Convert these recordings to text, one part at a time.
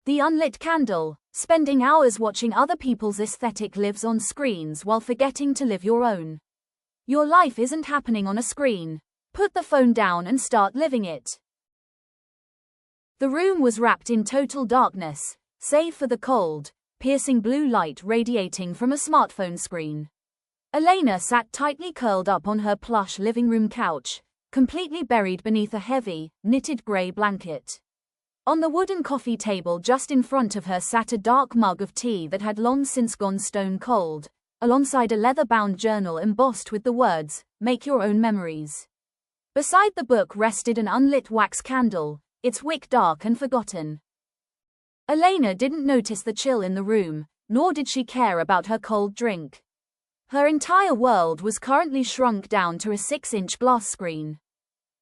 The unlit candle. Spending hours watching other people's aesthetic lives on screens while forgetting to live your own. Your life isn't happening on a screen. Put the phone down and start living it. The room was wrapped in total darkness, save for the cold, piercing blue light radiating from a smartphone screen. Elena sat tightly curled up on her plush living room couch, completely buried beneath a heavy, knitted grey blanket. On the wooden coffee table just in front of her sat a dark mug of tea that had long since gone stone cold, alongside a leather-bound journal embossed with the words, "Make your own memories." Beside the book rested an unlit wax candle, its wick dark and forgotten. Elena didn't notice the chill in the room, nor did she care about her cold drink. Her entire world was currently shrunk down to a 6-inch glass screen.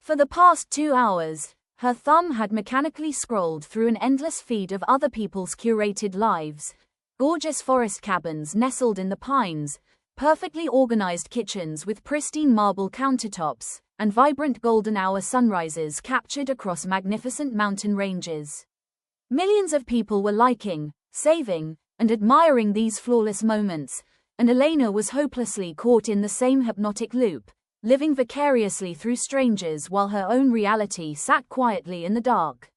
For the past 2 hours, her thumb had mechanically scrolled through an endless feed of other people's curated lives. Gorgeous forest cabins nestled in the pines, perfectly organized kitchens with pristine marble countertops, and vibrant golden hour sunrises captured across magnificent mountain ranges. Millions of people were liking, saving, and admiring these flawless moments, and Elena was hopelessly caught in the same hypnotic loop, living vicariously through strangers while her own reality sat quietly in the dark.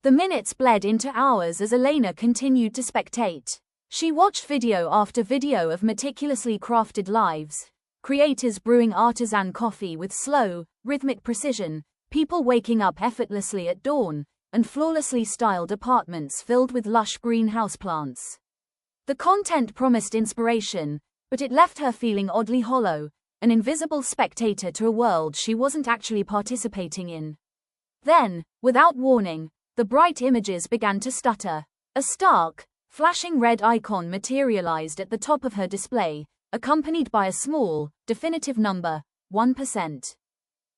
The minutes bled into hours as Elena continued to spectate. She watched video after video of meticulously crafted lives, creators brewing artisan coffee with slow, rhythmic precision, people waking up effortlessly at dawn, and flawlessly styled apartments filled with lush green houseplants. The content promised inspiration, but it left her feeling oddly hollow, an invisible spectator to a world she wasn't actually participating in. Then, without warning, the bright images began to stutter. A stark, flashing red icon materialized at the top of her display, accompanied by a small, definitive number, 1%.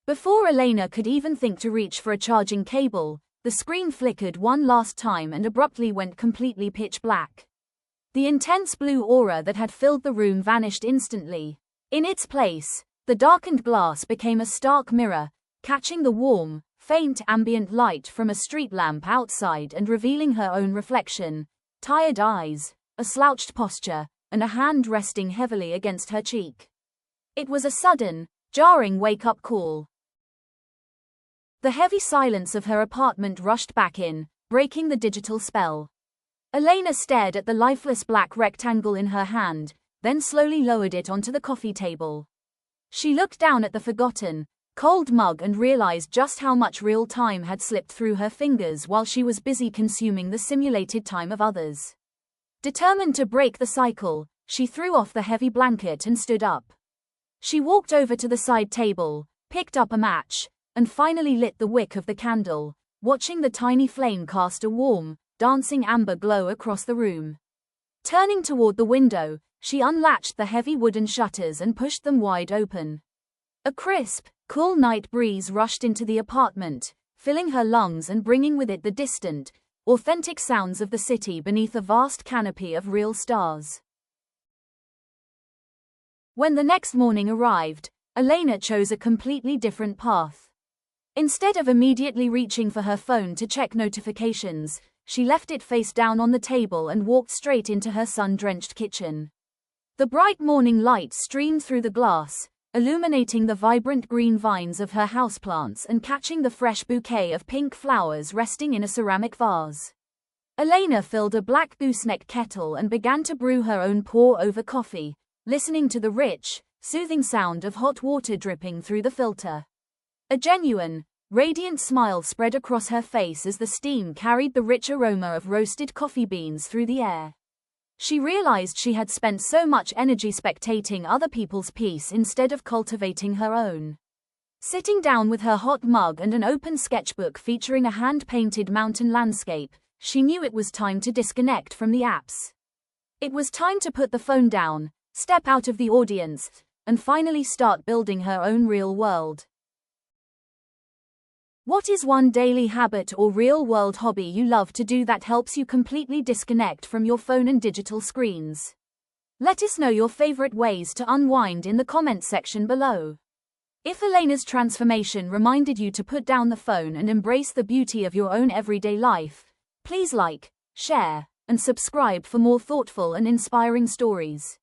Before Elena could even think to reach for a charging cable, the screen flickered one last time and abruptly went completely pitch black. The intense blue aura that had filled the room vanished instantly. In its place, the darkened glass became a stark mirror, catching the warm, faint ambient light from a street lamp outside and revealing her own reflection, tired eyes, a slouched posture, and a hand resting heavily against her cheek. It was a sudden, jarring wake-up call. The heavy silence of her apartment rushed back in, breaking the digital spell. Elena stared at the lifeless black rectangle in her hand, then slowly lowered it onto the coffee table. She looked down at the forgotten, cold mug and realized just how much real time had slipped through her fingers while she was busy consuming the simulated time of others. Determined to break the cycle, she threw off the heavy blanket and stood up. She walked over to the side table, picked up a match, and finally lit the wick of the candle, watching the tiny flame cast a warm, dancing amber glow across the room. Turning toward the window, she unlatched the heavy wooden shutters and pushed them wide open. A crisp, cool night breeze rushed into the apartment, filling her lungs and bringing with it the distant, authentic sounds of the city beneath a vast canopy of real stars. When the next morning arrived, Elena chose a completely different path. Instead of immediately reaching for her phone to check notifications, she left it face down on the table and walked straight into her sun-drenched kitchen. The bright morning light streamed through the glass, illuminating the vibrant green vines of her houseplants and catching the fresh bouquet of pink flowers resting in a ceramic vase. Elena filled a black gooseneck kettle and began to brew her own pour-over coffee, listening to the rich, soothing sound of hot water dripping through the filter. A genuine, radiant smile spread across her face as the steam carried the rich aroma of roasted coffee beans through the air. She realized she had spent so much energy spectating other people's peace instead of cultivating her own. Sitting down with her hot mug and an open sketchbook featuring a hand-painted mountain landscape, she knew it was time to disconnect from the apps. It was time to put the phone down, step out of the audience, and finally start building her own real world. What is one daily habit or real-world hobby you love to do that helps you completely disconnect from your phone and digital screens? Let us know your favorite ways to unwind in the comment section below. If Elena's transformation reminded you to put down the phone and embrace the beauty of your own everyday life, please like, share, and subscribe for more thoughtful and inspiring stories.